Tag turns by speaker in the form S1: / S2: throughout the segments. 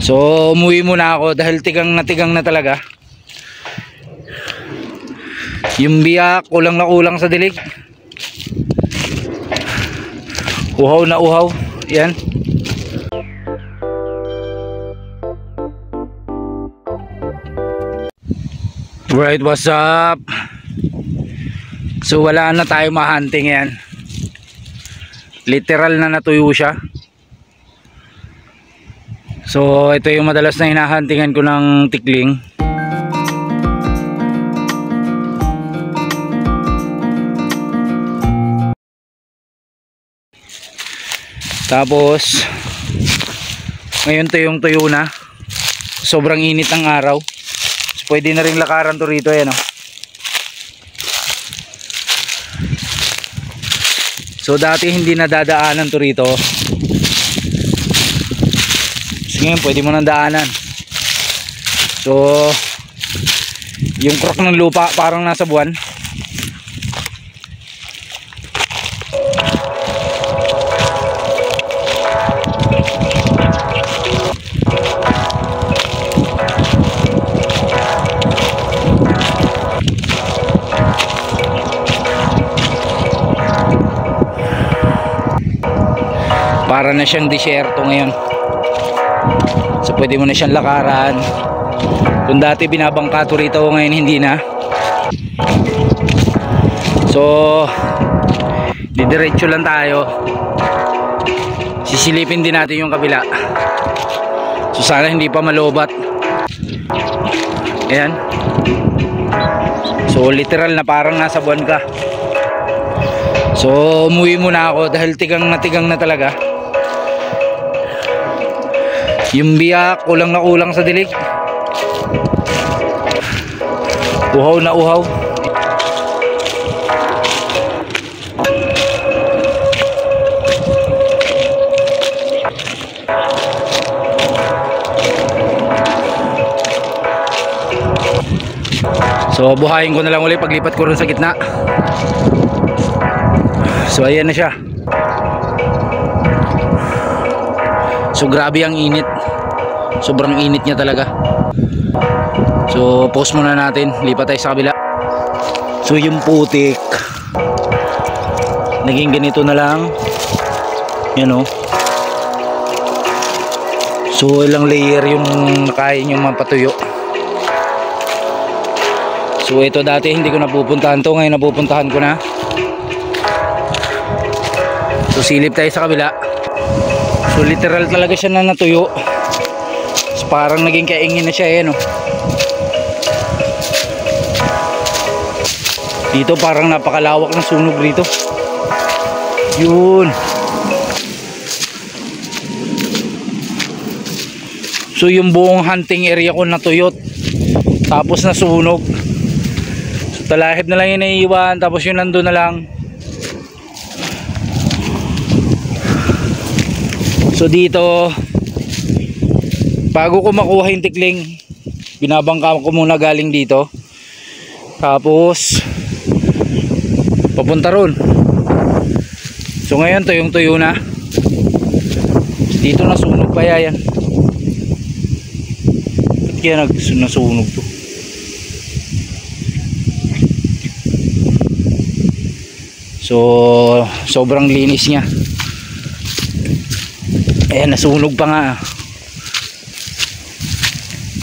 S1: So umuwi muna ako dahil tigang na talaga. Yung biyak kulang na kulang sa dilig. Uhaw na uhaw. Yan. Right, what's up? So wala na tayo mahunting yan. Literal na natuyo siya. So ito yung madalas na hinahuntingan ko ng tikling. Tapos ngayon tuyong-tuyo na. Sobrang init ng araw. So, pwede na rin lakaran to rito, ayan, oh. So dati hindi nadadaanan to rito. So ngayon pwede mo nang daanan. So yung crack ng lupa parang nasa buwan. Para na siyang disyerto ngayon. So pwede mo na siyang lakaran. Kung dati binabangka to rito, ngayon hindi na. So didiretso lang tayo. Sisilipin din natin yung kabila. So sana hindi pa malobat. Ayan. So literal na parang nasa buwan ka. So umuwi muna ako dahil tigang na talaga. Yung biyak kulang na kulang sa dilig. Uhaw na uhaw. So buhayin ko na lang ulit paglipat ko rin sa gitna. So ayan na siya. So grabe ang init. Sobrang init niya talaga. So pause muna natin. Lipat tayo sa kabila. So yung putik naging ganito na lang. Yan, oh. So ilang layer yung nakain yung mapatuyo. So ito dati hindi ko napupuntahan to. Ngayon napupuntahan ko na. So silip tayo sa kabila. So literal talaga siya na natuyo. So, parang naging kaingin na siya, eh, no? Dito parang napakalawak ng sunog rito. Yun. So yung buong hunting area ko natuyot. Tapos nasunog. So talahib na lang yung naiiwan. Tapos yung nandun na lang. So dito bago ko makuha yung tikling, binabangka ko muna galing dito. Tapos papunta ron. So ngayon tuyong-tuyo na. Dito nasunog pa yan. Ba't kaya nasunog to? So sobrang linis niya. Ayan, nasunog pa nga.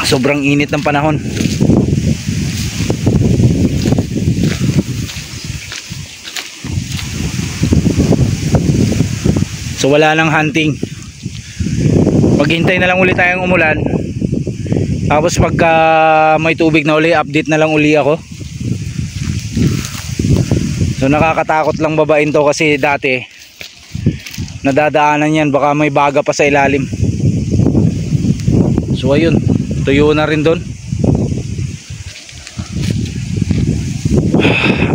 S1: Sobrang init ng panahon. So wala nang hunting. Maghintay na lang ulit tayong umulan. Tapos pagka may tubig na uli, update na lang uli ako. So nakakatakot lang babain to kasi dati nadadaanan yan, baka may baga pa sa ilalim. So ayun, tuyo na rin doon.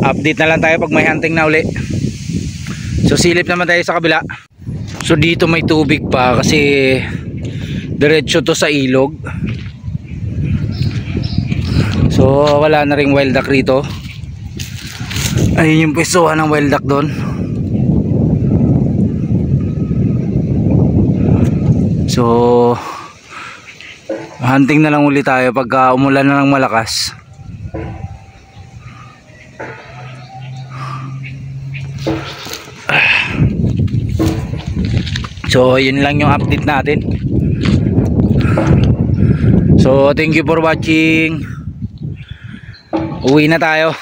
S1: Update na lang tayo pag may hunting na uli. So silip naman tayo sa kabila. So dito may tubig pa kasi diretso to sa ilog. So wala na ring wild duck rito. Ayun yung pwestuhan ng wild duck doon. So Hunting na lang ulit tayo pagka umulan na ng malakas. So yun lang yung update natin. So thank you for watching. Uwi na tayo.